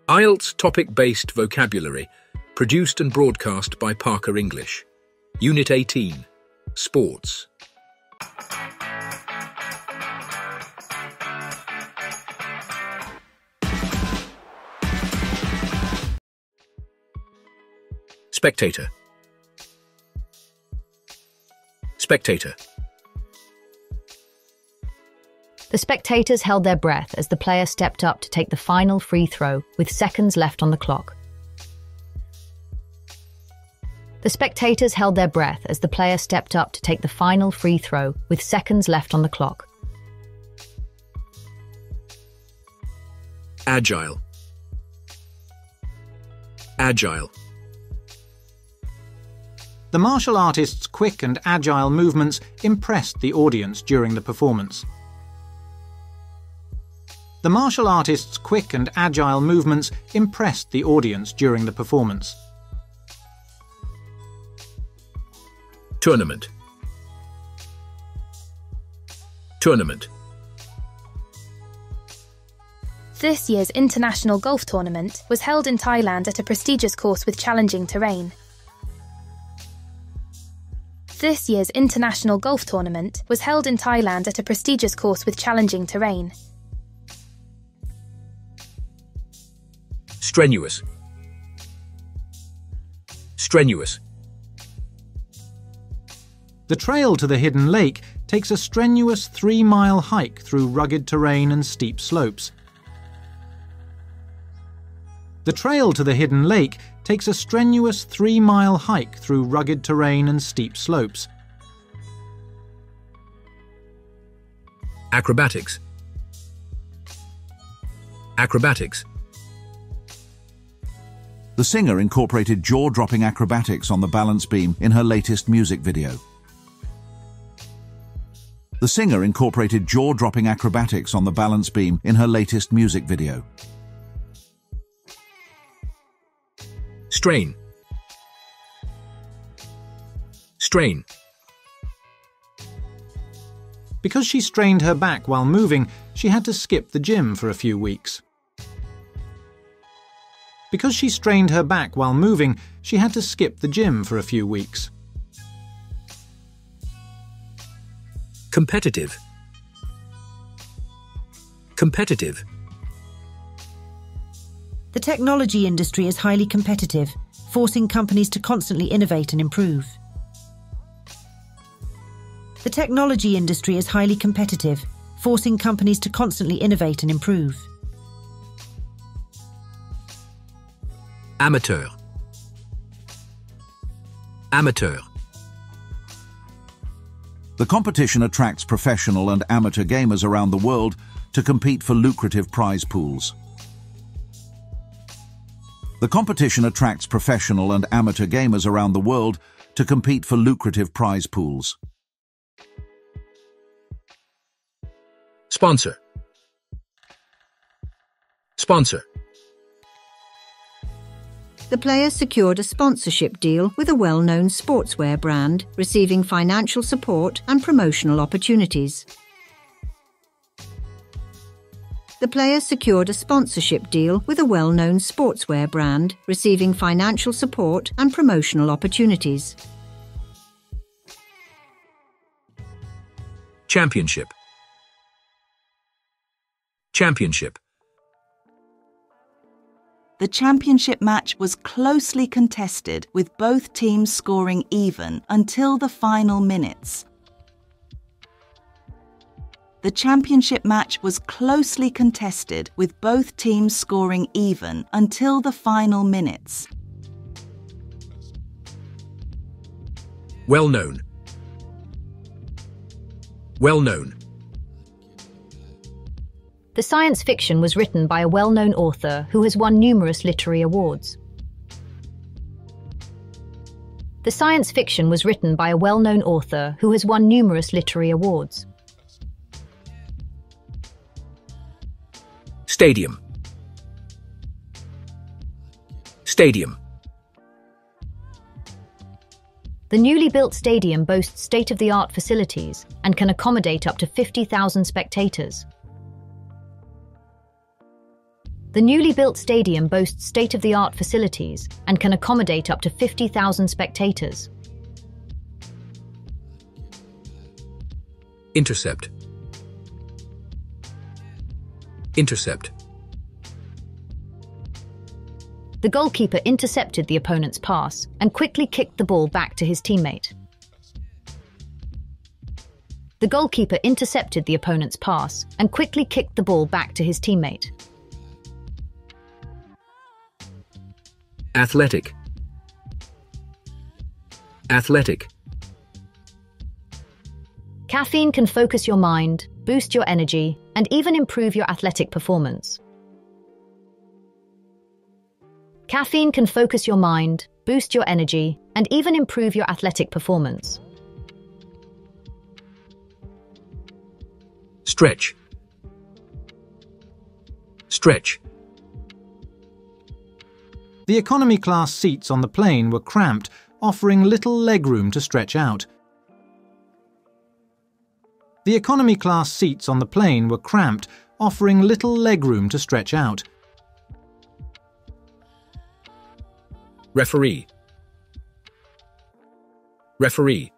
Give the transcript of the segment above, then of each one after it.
IELTS topic-based vocabulary, produced and broadcast by Parker English. Unit 18, Sports. Spectator. Spectator. The spectators held their breath as the player stepped up to take the final free throw with seconds left on the clock. The spectators held their breath as the player stepped up to take the final free throw with seconds left on the clock. Agile. Agile. The martial artist's quick and agile movements impressed the audience during the performance. The martial artist's quick and agile movements impressed the audience during the performance. Tournament. Tournament. This year's international golf tournament was held in Thailand at a prestigious course with challenging terrain. This year's international golf tournament was held in Thailand at a prestigious course with challenging terrain. Strenuous. Strenuous. The trail to the hidden lake takes a strenuous 3-mile hike through rugged terrain and steep slopes. The trail to the hidden lake takes a strenuous 3-mile hike through rugged terrain and steep slopes. Acrobatics. Acrobatics. The singer incorporated jaw-dropping acrobatics on the balance beam in her latest music video. The singer incorporated jaw-dropping acrobatics on the balance beam in her latest music video. Strain. Strain. Because she strained her back while moving, she had to skip the gym for a few weeks. Because she strained her back while moving, she had to skip the gym for a few weeks. Competitive. Competitive. The technology industry is highly competitive, forcing companies to constantly innovate and improve. The technology industry is highly competitive, forcing companies to constantly innovate and improve. Amateur. Amateur. The competition attracts professional and amateur gamers around the world to compete for lucrative prize pools. The competition attracts professional and amateur gamers around the world to compete for lucrative prize pools. Sponsor. Sponsor. The player secured a sponsorship deal with a well-known sportswear brand, receiving financial support and promotional opportunities. The player secured a sponsorship deal with a well-known sportswear brand, receiving financial support and promotional opportunities. Championship. Championship. The championship match was closely contested, with both teams scoring even until the final minutes. The championship match was closely contested, with both teams scoring even until the final minutes. Well-known. Well-known. The science fiction was written by a well-known author who has won numerous literary awards. The science fiction was written by a well-known author who has won numerous literary awards. Stadium. Stadium. The newly built stadium boasts state-of-the-art facilities and can accommodate up to 50,000 spectators. The newly built stadium boasts state-of-the-art facilities and can accommodate up to 50,000 spectators. Intercept. Intercept. The goalkeeper intercepted the opponent's pass and quickly kicked the ball back to his teammate. The goalkeeper intercepted the opponent's pass and quickly kicked the ball back to his teammate. Athletic. Athletic. Caffeine can focus your mind, boost your energy, and even improve your athletic performance. Caffeine can focus your mind, boost your energy, and even improve your athletic performance. Stretch. Stretch. The economy class seats on the plane were cramped, offering little legroom to stretch out. The economy class seats on the plane were cramped, offering little legroom to stretch out. Referee. Referee.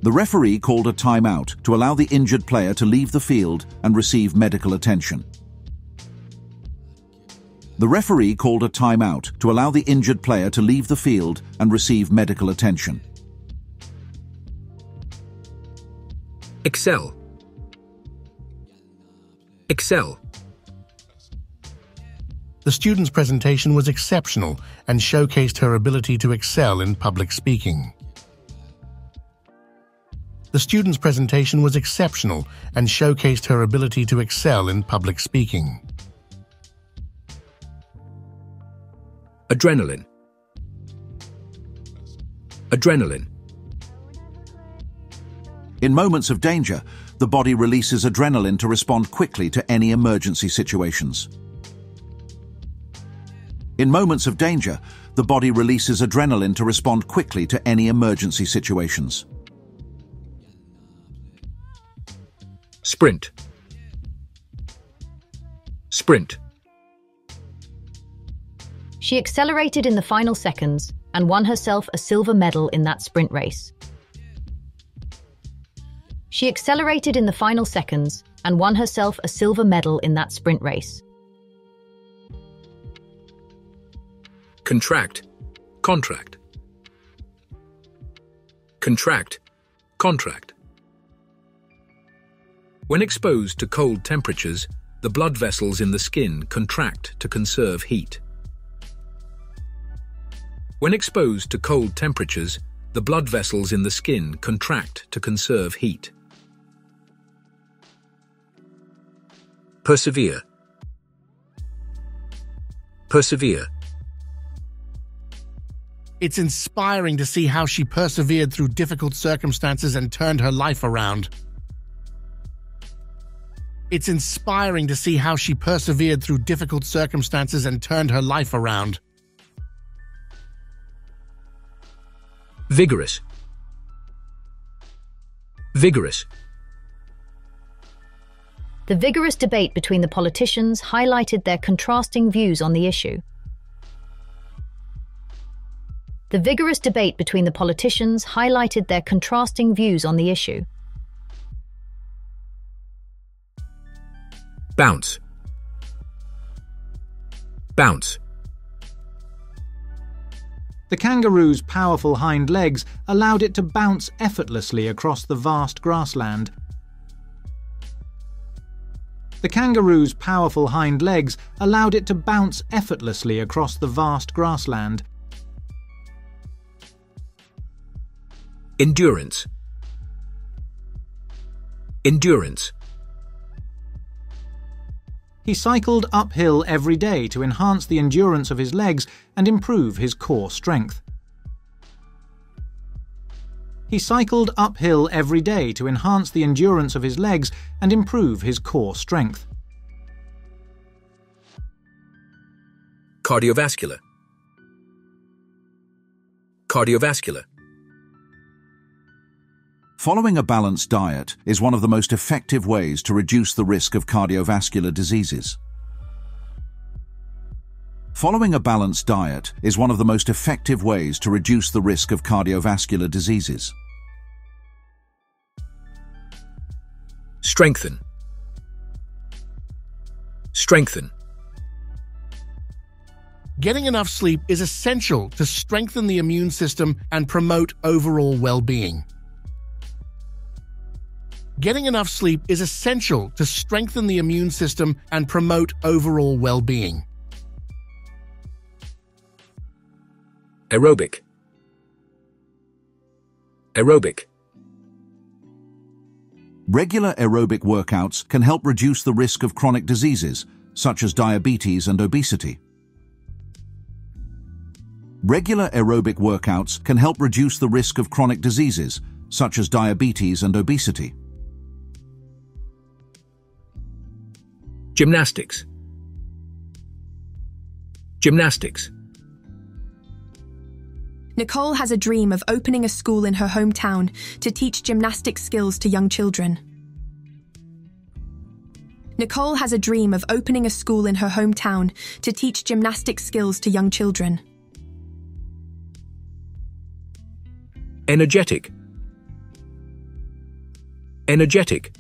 The referee called a timeout to allow the injured player to leave the field and receive medical attention. The referee called a timeout to allow the injured player to leave the field and receive medical attention. Excel. Excel. The student's presentation was exceptional and showcased her ability to excel in public speaking. The student's presentation was exceptional and showcased her ability to excel in public speaking. Adrenaline. Adrenaline. In moments of danger, the body releases adrenaline to respond quickly to any emergency situations. In moments of danger, the body releases adrenaline to respond quickly to any emergency situations. Sprint. Sprint. She accelerated in the final seconds and won herself a silver medal in that sprint race. She accelerated in the final seconds and won herself a silver medal in that sprint race. Contract. Contract. Contract. Contract. When exposed to cold temperatures, the blood vessels in the skin contract to conserve heat. When exposed to cold temperatures, the blood vessels in the skin contract to conserve heat. Persevere. Persevere. It's inspiring to see how she persevered through difficult circumstances and turned her life around. It's inspiring to see how she persevered through difficult circumstances and turned her life around. Vigorous. Vigorous. The vigorous debate between the politicians highlighted their contrasting views on the issue. The vigorous debate between the politicians highlighted their contrasting views on the issue. Bounce. Bounce. The kangaroo's powerful hind legs allowed it to bounce effortlessly across the vast grassland. The kangaroo's powerful hind legs allowed it to bounce effortlessly across the vast grassland. Endurance. Endurance. He cycled uphill every day to enhance the endurance of his legs and improve his core strength. He cycled uphill every day to enhance the endurance of his legs and improve his core strength. Cardiovascular. Cardiovascular. Following a balanced diet is one of the most effective ways to reduce the risk of cardiovascular diseases. Following a balanced diet is one of the most effective ways to reduce the risk of cardiovascular diseases. Strengthen. Strengthen. Getting enough sleep is essential to strengthen the immune system and promote overall well-being. Getting enough sleep is essential to strengthen the immune system and promote overall well-being. Aerobic. Aerobic. Regular aerobic workouts can help reduce the risk of chronic diseases, such as diabetes and obesity. Regular aerobic workouts can help reduce the risk of chronic diseases, such as diabetes and obesity. Gymnastics. Gymnastics. Nicole has a dream of opening a school in her hometown to teach gymnastic skills to young children. Nicole has a dream of opening a school in her hometown to teach gymnastic skills to young children. Energetic. Energetic.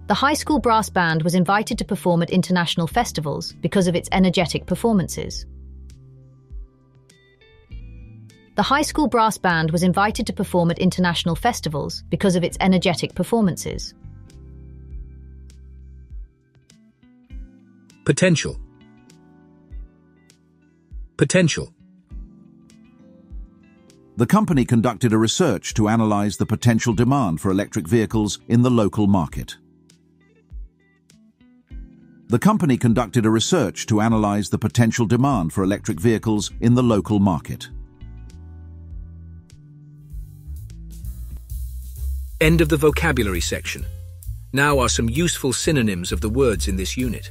The high school brass band was invited to perform at international festivals because of its energetic performances. The high school brass band was invited to perform at international festivals because of its energetic performances. Potential. Potential. The company conducted a research to analyze the potential demand for electric vehicles in the local market. The company conducted a research to analyze the potential demand for electric vehicles in the local market. End of the vocabulary section. Now are some useful synonyms of the words in this unit.